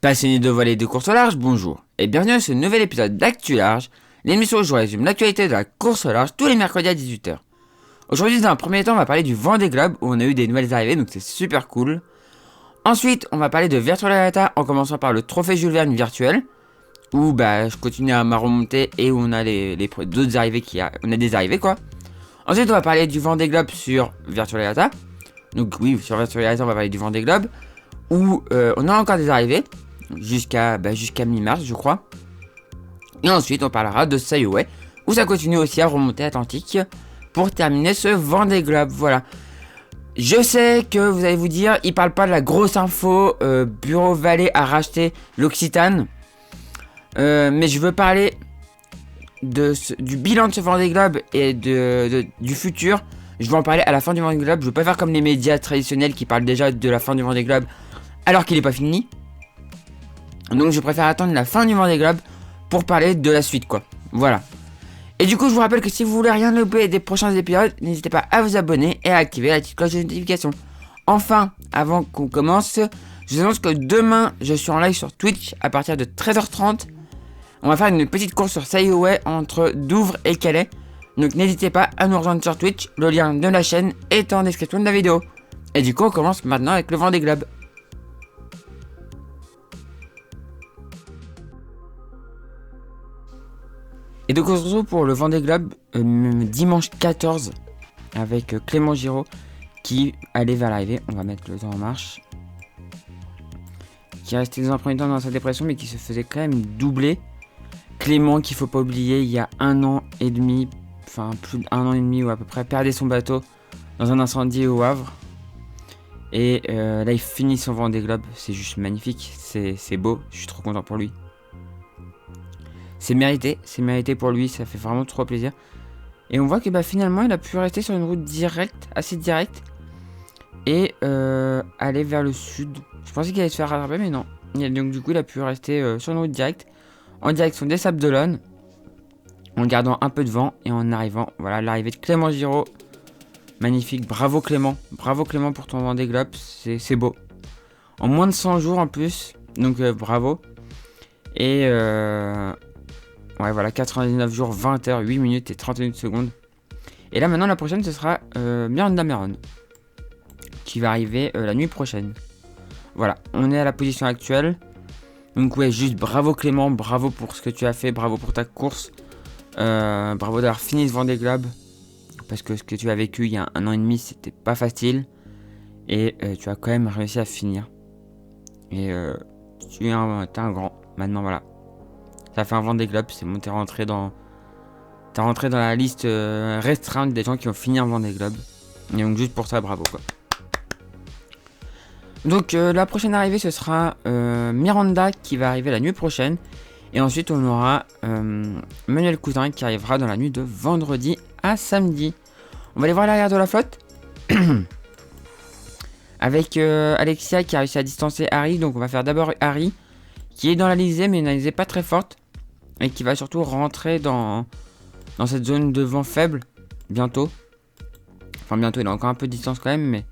Passionnés de volley et de course au large, bonjour et bienvenue à ce nouvel épisode d'Actu Large, l'émission où je vous résume l'actualité de la course au large tous les mercredis à 18h. Aujourd'hui, dans un premier temps, on va parler du Vendée Globe où on a eu des nouvelles arrivées, donc c'est super cool. Ensuite, on va parler de Virtual Regatta en commençant par le trophée Jules Verne virtuel, où je continue à ma remontée et où on a d'autres arrivées on a des arrivées quoi. Ensuite, on va parler du Vendée Globe sur Virtual Regatta. Donc oui, sur Virtual Regatta, on va parler du Vendée Globe où on a encore des arrivées jusqu'à mi-mars, je crois. Et ensuite, on parlera de Sayoway où ça continue aussi à remonter Atlantique pour terminer ce Vendée Globe. Voilà. Je sais que vous allez vous dire, il parle pas de la grosse info, Bureau Vallée a racheté l'Occitane. Mais je veux parler du bilan de ce Vendée Globe et du futur. Je vais en parler à la fin du Vendée Globe. Je veux pas faire comme les médias traditionnels qui parlent déjà de la fin du Vendée Globe alors qu'il est pas fini. Donc je préfère attendre la fin du Vendée Globe pour parler de la suite quoi. Voilà. Et du coup je vous rappelle que si vous voulez rien louper des prochains épisodes, n'hésitez pas à vous abonner et à activer la petite cloche de notification. Enfin, avant qu'on commence, je vous annonce que demain je suis en live sur Twitch à partir de 13h30. On va faire une petite course sur Sayoway entre Douvres et Calais. Donc n'hésitez pas à nous rejoindre sur Twitch, le lien de la chaîne est en description de la vidéo. Et du coup on commence maintenant avec le Vendée Globe. Et donc on se retrouve pour le Vendée Globe dimanche 14 avec Clément Giraud qui allait vers l'arrivée. On va mettre le temps en marche. Qui restait dans un premier temps dans sa dépression mais qui se faisait quand même doubler. Clément qu'il faut pas oublier, il y a 1 an et demi, enfin plus d'1 an et demi ou à peu près, perdait son bateau dans un incendie au Havre. Et là il finit son Vendée Globe, c'est juste magnifique, c'est beau, je suis trop content pour lui. C'est mérité pour lui, ça fait vraiment trop plaisir. Et on voit que finalement il a pu rester sur une route directe, assez directe. Et aller vers le sud. Je pensais qu'il allait se faire rattraper mais non. Donc du coup il a pu rester sur une route directe. En direction des Sables d'Olonne. En gardant un peu de vent et en arrivant. Voilà l'arrivée de Clément Giraud. Magnifique, bravo Clément. Bravo Clément pour ton Vendée Globe, c'est beau. En moins de 100 jours en plus. Donc bravo. Et ouais voilà, 99 jours, 20 heures, 8 minutes et 31 secondes. Et là maintenant la prochaine ce sera Miranda Meron. Qui va arriver la nuit prochaine. Voilà, on est à la position actuelle. Donc ouais, juste bravo Clément, bravo pour ce que tu as fait, bravo pour ta course. Bravo d'avoir fini ce Vendée Globe. Parce que ce que tu as vécu il y a 1 an et demi, c'était pas facile. Et tu as quand même réussi à finir. Et t'es un grand. Maintenant voilà. Ça fait un Vendée Globe, c'est bon, t'es rentré dans la liste restreinte des gens qui ont fini un Vendée Globe. Et donc juste pour ça, bravo quoi. Donc la prochaine arrivée ce sera Miranda qui va arriver la nuit prochaine. Et ensuite on aura Manuel Cousin qui arrivera dans la nuit de vendredi à samedi. On va aller voir l'arrière de la flotte. Avec Alexia qui a réussi à distancer Harry. Donc on va faire d'abord Harry qui est dans l'Alizé mais une Alizé pas très forte. Et qui va surtout rentrer dans cette zone de vent faible bientôt. Enfin bientôt, il a encore un peu de distance quand même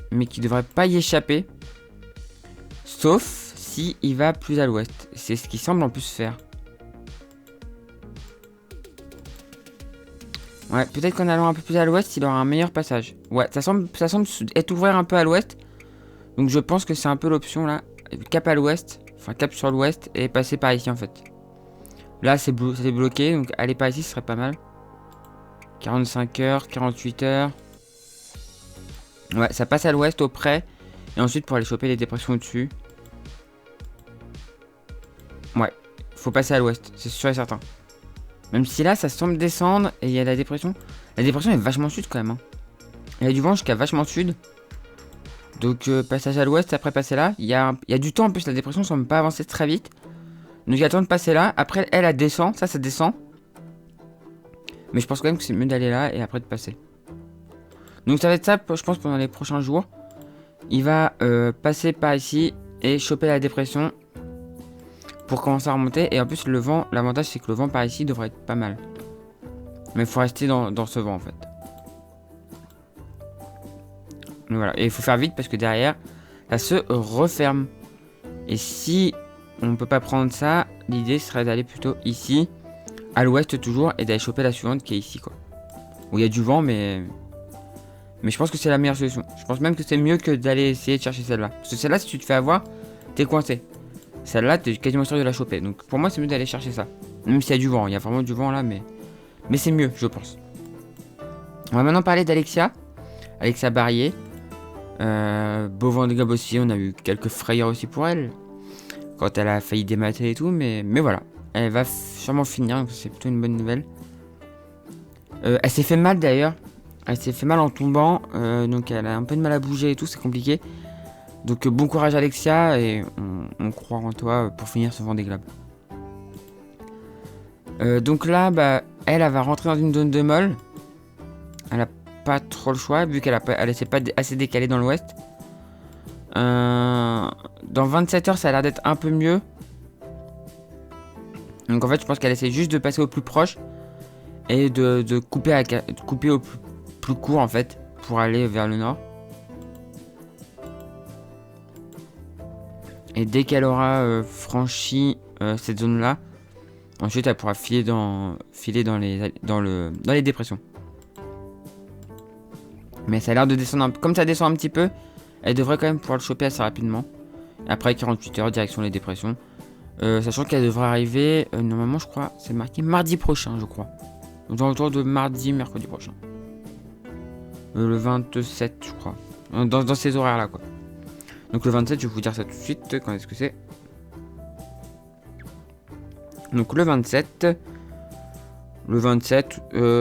mais qui devrait pas y échapper. Sauf si il va plus à l'ouest. C'est ce qu'il semble en plus faire. Ouais, peut-être qu'en allant un peu plus à l'ouest, il aura un meilleur passage. Ouais, ça semble être ouvert un peu à l'ouest. Donc je pense que c'est un peu l'option là. Cap à l'ouest, enfin cap sur l'ouest et passer par ici en fait. Là c'est bloqué, donc aller par ici ce serait pas mal. 45 heures, 48 heures. Ouais, ça passe à l'ouest au près. Et ensuite pour aller choper les dépressions au-dessus. Ouais, faut passer à l'ouest, c'est sûr et certain. Même si là ça semble descendre et il y a la dépression. La dépression est vachement sud quand même. Hein. Il y a du vent jusqu'à vachement sud. Donc passage à l'ouest, après passer là. Il y a du temps en plus, la dépression semble pas avancer très vite. Donc il attend de passer là. Après elle descend, ça descend. Mais je pense quand même que c'est mieux d'aller là et après de passer. Donc ça va être ça, je pense, pendant les prochains jours. Il va passer par ici et choper la dépression pour commencer à remonter. Et en plus, le vent, l'avantage c'est que le vent par ici devrait être pas mal. Mais il faut rester dans ce vent en fait. Donc voilà, et il faut faire vite parce que derrière, ça se referme. Et si on peut pas prendre ça, l'idée serait d'aller plutôt ici, à l'ouest toujours, et d'aller choper la suivante qui est ici, quoi. Où il y a du vent, mais je pense que c'est la meilleure solution. Je pense même que c'est mieux que d'aller essayer de chercher celle-là. Parce que celle-là, si tu te fais avoir, t'es coincé. Celle-là, t'es quasiment sûr de la choper. Donc pour moi, c'est mieux d'aller chercher ça. Même s'il y a du vent, il y a vraiment du vent là, mais c'est mieux, je pense. On va maintenant parler d'Alexia. Alexia Barrier. Beau vent de Globe aussi, on a eu quelques frayeurs aussi pour elle. Quand elle a failli démater et tout, mais voilà. Elle va sûrement finir, donc c'est plutôt une bonne nouvelle. Elle s'est fait mal d'ailleurs. Elle s'est fait mal en tombant, donc elle a un peu de mal à bouger et tout, c'est compliqué. Donc bon courage Alexia, et on croit en toi pour finir ce Vendée Globe. Donc là, bah, elle va rentrer dans une zone de molle. Elle a pas trop le choix, vu qu'elle s'est pas assez décalée dans l'ouest. Dans 27 heures, ça a l'air d'être un peu mieux. Donc en fait, je pense qu'elle essaie juste de passer au plus proche. Et de couper au plus court en fait, pour aller vers le nord. Et dès qu'elle aura franchi cette zone là, ensuite elle pourra filer dans les dépressions. Mais ça a l'air de descendre comme ça descend un petit peu, elle devrait quand même pouvoir le choper assez rapidement. Et après 48 heures direction les dépressions, sachant qu'elle devrait arriver normalement, je crois c'est marqué mardi prochain, je crois, autour de mercredi prochain, le 27 je crois, dans ces horaires là quoi. Donc le 27, je vais vous dire ça tout de suite, quand est-ce que c'est. Donc le 27,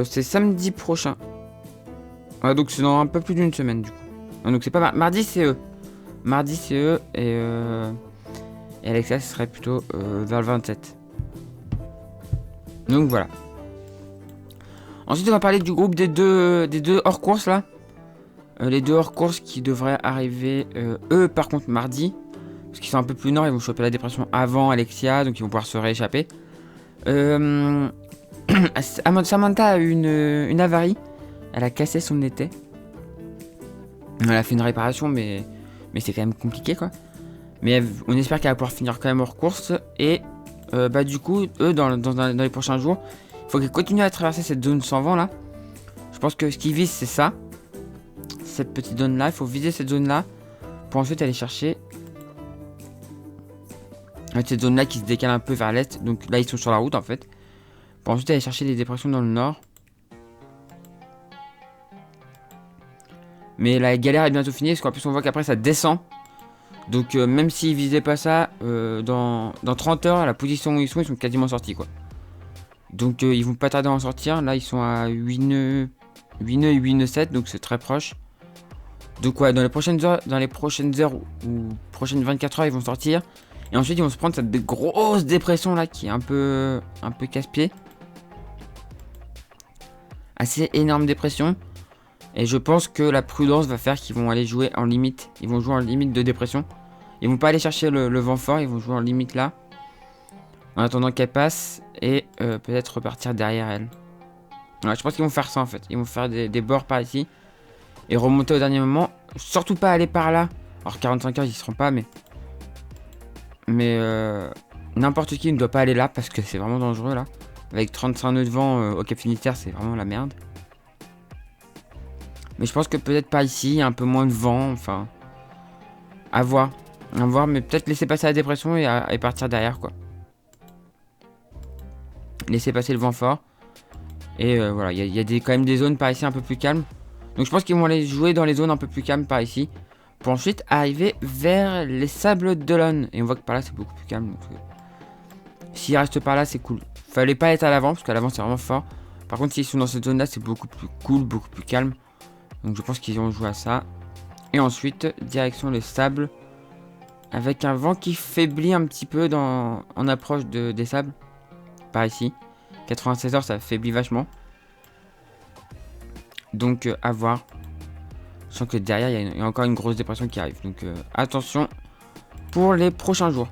c'est samedi prochain. Ah, donc c'est dans un peu plus d'une semaine du coup. Ah, donc c'est pas mardi, c'est eux. Mardi c'est eux, et Alexia ce serait plutôt vers le 27. Donc voilà. Ensuite on va parler du groupe des deux hors course là. Les deux hors course qui devraient arriver, eux par contre mardi, parce qu'ils sont un peu plus nord, ils vont choper la dépression avant Alexia, donc ils vont pouvoir se rééchapper. Samantha a eu une avarie, elle a cassé son étai. Elle a fait une réparation, mais c'est quand même compliqué quoi. Mais on espère qu'elle va pouvoir finir quand même hors course, et bah du coup, eux dans les prochains jours, il faut qu'ils continuent à traverser cette zone sans vent là. Je pense que ce qu'ils visent c'est ça. Cette petite zone là, il faut viser cette zone là pour ensuite aller chercher cette zone là qui se décale un peu vers l'est. Donc là ils sont sur la route en fait, pour ensuite aller chercher des dépressions dans le nord. Mais la galère est bientôt finie, parce qu'en plus on voit qu'après ça descend. Donc même s'ils visaient pas ça, dans 30 heures, à la position où ils sont quasiment sortis quoi. Donc ils vont pas tarder à en sortir. Là ils sont à 8 nœuds et 8 nœuds 7, donc c'est très proche. Donc ouais, dans les prochaines heures ou prochaines 24 heures, ils vont sortir. Et ensuite, ils vont se prendre cette grosse dépression là qui est un peu casse-pied. Assez énorme dépression. Et je pense que la prudence va faire qu'ils vont aller jouer en limite. Ils vont jouer en limite de dépression. Ils vont pas aller chercher le vent fort, ils vont jouer en limite là. En attendant qu'elle passe, et peut-être repartir derrière elle. Ouais, je pense qu'ils vont faire ça en fait. Ils vont faire des bords par ici. Et remonter au dernier moment. Surtout pas aller par là. Alors 45 heures ils y seront pas, mais n'importe qui ne doit pas aller là, parce que c'est vraiment dangereux là. Avec 35 nœuds de vent au Cap Finistère, c'est vraiment la merde. Mais je pense que peut-être pas ici, un peu moins de vent, enfin à voir, mais peut-être laisser passer la dépression et partir derrière quoi. Laisser passer le vent fort. Et voilà, il y a quand même des zones par ici un peu plus calmes. Donc je pense qu'ils vont aller jouer dans les zones un peu plus calmes par ici, pour ensuite arriver vers les Sables d'Olonne. Et on voit que par là c'est beaucoup plus calme. Donc s'ils restent par là c'est cool. Fallait pas être à l'avant, parce qu'à l'avant c'est vraiment fort. Par contre s'ils sont dans cette zone là c'est beaucoup plus cool, beaucoup plus calme. Donc je pense qu'ils vont jouer à ça. Et ensuite direction les Sables, avec un vent qui faiblit un petit peu en approche des Sables. Par ici 96 heures ça faiblit vachement. Donc à voir. Je sens que derrière il y a encore une grosse dépression qui arrive. Donc attention pour les prochains jours.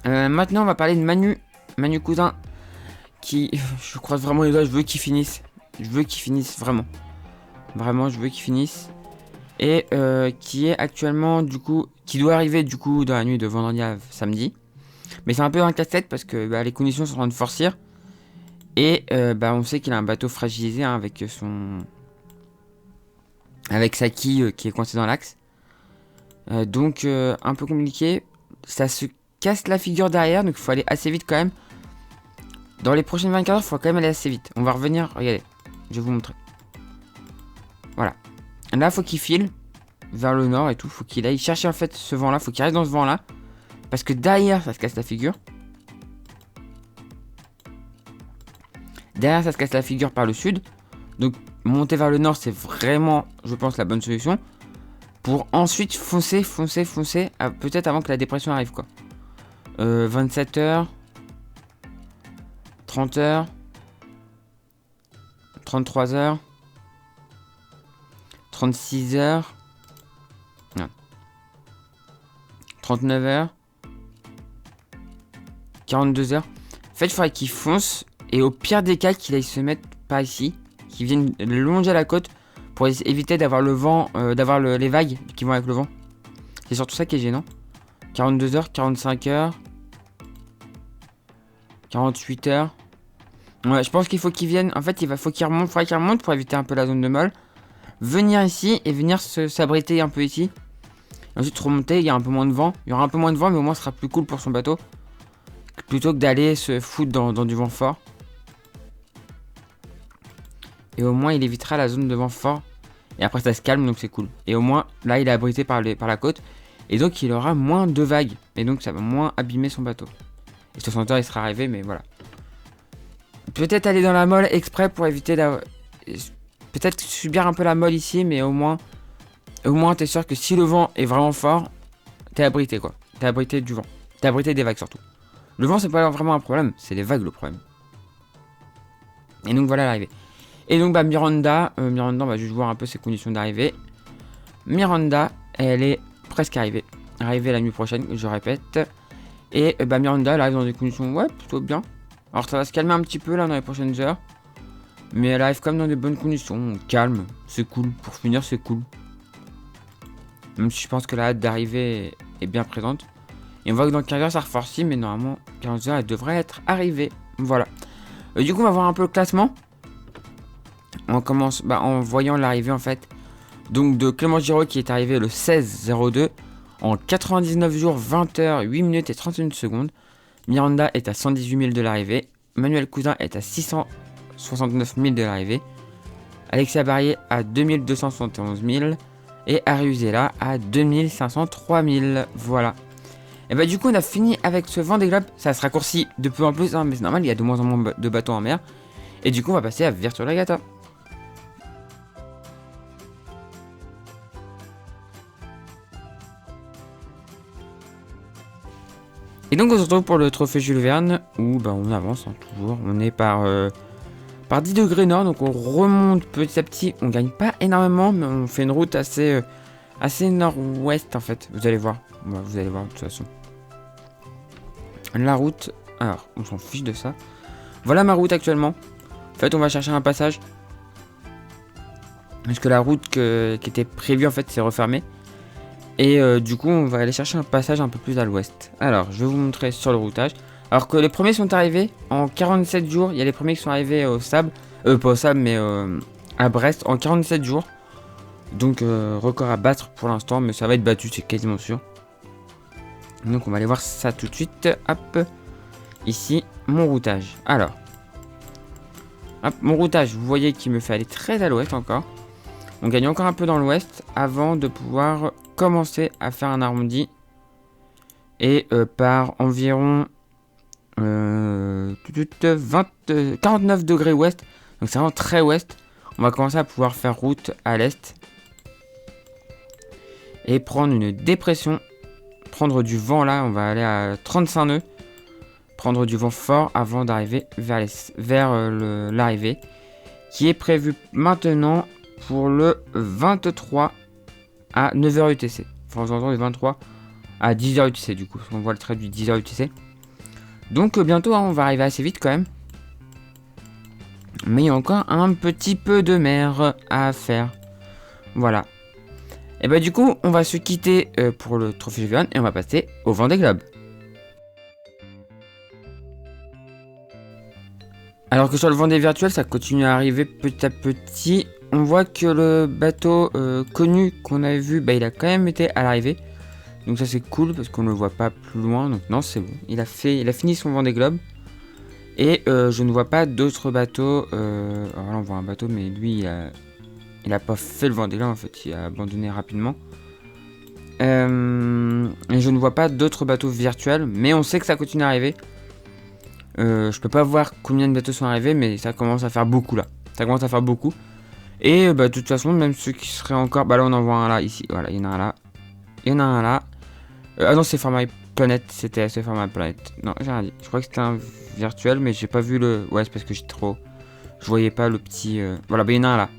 Maintenant on va parler de Manu Cousin, qui je croise vraiment les doigts. Je veux qu'il finisse. Je veux qu'il finisse vraiment. Vraiment je veux qu'il finisse. et qui est actuellement du coup, qui doit arriver du coup dans la nuit de vendredi à samedi. Mais c'est un peu un casse-tête parce que les conditions sont en train de forcir. Et on sait qu'il a un bateau fragilisé hein, avec sa quille qui est coincée dans l'axe. Donc un peu compliqué. Ça se casse la figure derrière, donc il faut aller assez vite quand même. Dans les prochaines 24 heures, il faut quand même aller assez vite. On va revenir, regardez, je vais vous montrer. Voilà. Là, il faut qu'il file vers le nord et tout. Il faut qu'il aille chercher en fait ce vent-là. Il faut qu'il reste dans ce vent-là. Parce que derrière, ça se casse la figure. Derrière, ça se casse la figure par le sud. Donc, monter vers le nord, c'est vraiment, je pense, la bonne solution. Pour ensuite foncer, peut-être avant que la dépression arrive, quoi. 27 heures. 30 heures. 33 heures. 36 heures. Non. 39 heures. 42 heures. En fait, il faudrait qu'il fonce. Et au pire des cas, qu'il aille se mettre par ici. Qu'il vienne longer la côte. Pour éviter d'avoir le vent. D'avoir les vagues qui vont avec le vent. C'est surtout ça qui est gênant. 42 heures, 45 heures. 48 heures. Ouais, je pense qu'il faut qu'il vienne. En fait, faut qu'il remonte pour éviter un peu la zone de molle. Venir ici et venir s'abriter un peu ici. Ensuite remonter, il y a un peu moins de vent. Il y aura un peu moins de vent, mais au moins ce sera plus cool pour son bateau. Plutôt que d'aller se foutre dans du vent fort. Et au moins il évitera la zone de vent fort. Et après ça se calme, donc c'est cool. Et au moins là il est abrité par la côte. Et donc il aura moins de vagues. Et donc ça va moins abîmer son bateau. Et 60 heures il sera arrivé, mais voilà. Peut-être aller dans la molle exprès pour éviter d'avoir... Peut-être subir un peu la molle ici, mais au moins t'es sûr que si le vent est vraiment fort, t'es abrité quoi. T'es abrité du vent. T'es abrité des vagues surtout. Le vent c'est pas vraiment un problème, c'est les vagues le problème. Et donc voilà l'arrivée. Et donc Miranda, on va juste voir un peu ses conditions d'arrivée. Miranda, elle est presque arrivée. Arrivée la nuit prochaine, je répète. Et Miranda, elle arrive dans des conditions, ouais, plutôt bien. Alors ça va se calmer un petit peu là dans les prochaines heures. Mais elle arrive quand même dans des bonnes conditions, calme, c'est cool. Pour finir, c'est cool. Même si je pense que la hâte d'arriver est bien présente. Et on voit que dans 15 heures ça reforcit, mais normalement 15 heures elle devrait être arrivée. Voilà. Du coup on va voir un peu le classement. On commence en voyant l'arrivée en fait. Donc de Clément Giraud qui est arrivé le 16-02 en 99 jours, 20 heures, 8 minutes et 31 secondes. Miranda est à 118 000 de l'arrivée. Manuel Cousin est à 669 000 de l'arrivée. Alexia Barrier à 2271 000. Et Ariusella à 2503 000. Voilà. Et du coup on a fini avec ce Vendée Globe. Ça se raccourcit de plus en plus, hein, mais c'est normal, il y a de moins en moins de bateaux en mer. Et du coup on va passer à Virtual Regatta. Et donc on se retrouve pour le trophée Jules Verne, où on avance toujours, on est par 10 degrés nord, donc on remonte petit à petit, on gagne pas énormément, mais on fait une route assez nord-ouest en fait, vous allez voir, vous allez voir de toute façon. La route, alors on s'en fiche de ça, voilà ma route actuellement, en fait on va chercher un passage, parce que la route qui était prévue en fait s'est refermée. Et du coup on va aller chercher un passage un peu plus à l'ouest. Alors je vais vous montrer sur le routage. Alors que les premiers sont arrivés en 47 jours. Il y a les premiers qui sont arrivés au sable. Pas au sable mais à Brest en 47 jours. Donc record à battre pour l'instant. Mais ça va être battu, c'est quasiment sûr. Donc on va aller voir ça tout de suite. Hop. Ici mon routage. Alors. Hop, mon routage, vous voyez qu'il me fait aller très à l'ouest encore. On gagne encore un peu dans l'ouest avant de pouvoir commencer à faire un arrondi. Et par environ 49 degrés ouest, donc c'est vraiment très ouest, on va commencer à pouvoir faire route à l'est. Et prendre une dépression, prendre du vent là, on va aller à 35 nœuds. Prendre du vent fort avant d'arriver vers l'arrivée. Qui est prévue maintenant pour le 23 à 9h UTC. Enfin, on entend le 23 à 10h UTC du coup. On voit le trait du 10h UTC. Donc bientôt, on va arriver assez vite quand même. Mais il y a encore un petit peu de mer à faire. Voilà. Et bah du coup, on va se quitter pour le trophée Julian et on va passer au Vendée Globe. Alors que sur le Vendée virtuel, ça continue à arriver petit à petit. On voit que le bateau connu qu'on avait vu, bah il a quand même été à l'arrivée. Donc ça c'est cool parce qu'on ne le voit pas plus loin. Donc non, c'est bon. Il a fini son Vendée Globe. Et je ne vois pas d'autres bateaux. Alors là on voit un bateau, mais lui il a pas fait le Vendée Globe en fait. Il a abandonné rapidement. Et je ne vois pas d'autres bateaux virtuels. Mais on sait que ça continue à arriver. Je peux pas voir combien de bateaux sont arrivés, mais ça commence à faire beaucoup là. Ça commence à faire beaucoup. Et bah de toute façon, même ceux qui seraient encore... Bah là on en voit un là, ici. Voilà, il y en a un là. Il y en a un là. Ah non, c'est Format Planet. C'est Format Planet. Non, j'ai rien dit. Je crois que c'était un virtuel, mais j'ai pas vu le... Ouais, c'est parce que j'ai trop... Je voyais pas le petit... Voilà, bah il y en a un là.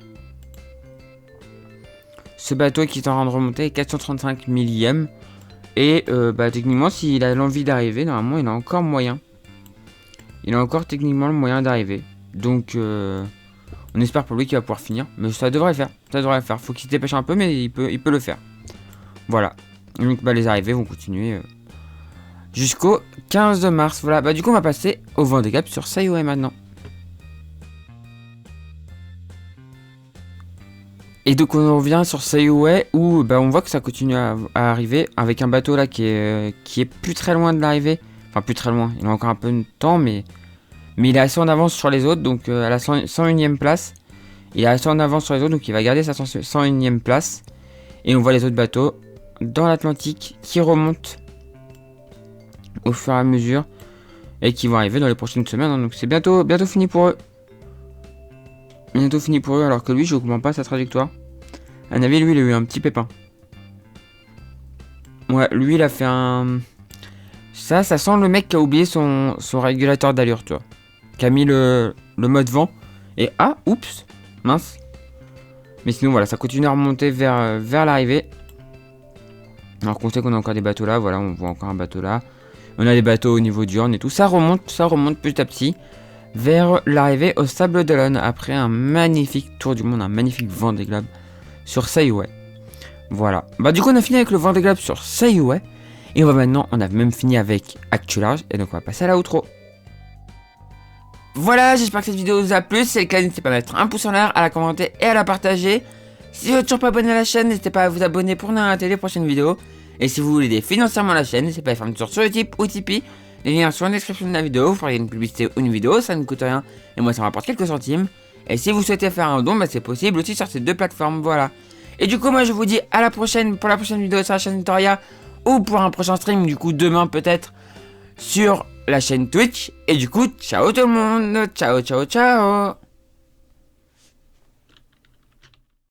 Ce bateau qui est en train de remonter est 435 millième. Et bah techniquement, s'il a l'envie d'arriver, normalement, il a encore moyen. Il a encore techniquement le moyen d'arriver. Donc... on espère pour lui qu'il va pouvoir finir. Mais ça devrait le faire. Ça devrait le faire. Faut qu'il se dépêche un peu, mais il peut le faire. Voilà. Donc bah, les arrivées vont continuer jusqu'au 15 mars. Voilà. Bah du coup on va passer au Vendée Globe sur Sayhuay maintenant. Et donc on revient sur Sayhuay où bah, on voit que ça continue à arriver. Avec un bateau là qui est plus très loin de l'arrivée. Enfin plus très loin. Il a encore un peu de temps mais il est assez en avance sur les autres, donc à la 101ème place. Il est assez en avance sur les autres, donc il va garder sa 101ème place. Et on voit les autres bateaux dans l'Atlantique qui remontent au fur et à mesure. Et qui vont arriver dans les prochaines semaines, hein, donc c'est bientôt fini pour eux. Bientôt fini pour eux, alors que lui, je ne comprends pas sa trajectoire. À mon avis, lui, il a eu un petit pépin. Ouais, lui, il a fait un... Ça sent le mec qui a oublié son régulateur d'allure, tu vois. Qui a mis le mode vent. Et ah, oups, mince. Mais sinon, voilà, ça continue à remonter vers l'arrivée. Alors qu'on sait qu'on a encore des bateaux là, voilà, on voit encore un bateau là. On a des bateaux au niveau du Horn et tout. Ça remonte petit à petit vers l'arrivée au Sable d'Olonne. Après un magnifique tour du monde, un magnifique Vendée Globe sur Sayhuay. Voilà. Bah du coup, on a fini avec le Vendée Globe sur Sayhuay. Et on a même fini avec Actu Large. Et donc, on va passer à la outro. Voilà, j'espère que cette vidéo vous a plu. Si c'est le cas, n'hésitez pas à mettre un pouce en l'air, à la commenter et à la partager. Si vous n'êtes toujours pas abonné à la chaîne, n'hésitez pas à vous abonner pour ne rater les prochaines vidéos. Et si vous voulez aider financièrement la chaîne, n'hésitez pas à faire un tour sur Utip ou Tipeee. Les liens sont en description de la vidéo. Vous ferez une publicité ou une vidéo, ça ne coûte rien. Et moi, ça me rapporte quelques centimes. Et si vous souhaitez faire un don, bah, c'est possible aussi sur ces deux plateformes. Voilà. Et du coup, moi, je vous dis à la prochaine pour la prochaine vidéo sur la chaîne Victoria. Ou pour un prochain stream, du coup, demain peut-être sur la chaîne Twitch. Et du coup, ciao tout le monde. Ciao, ciao, ciao.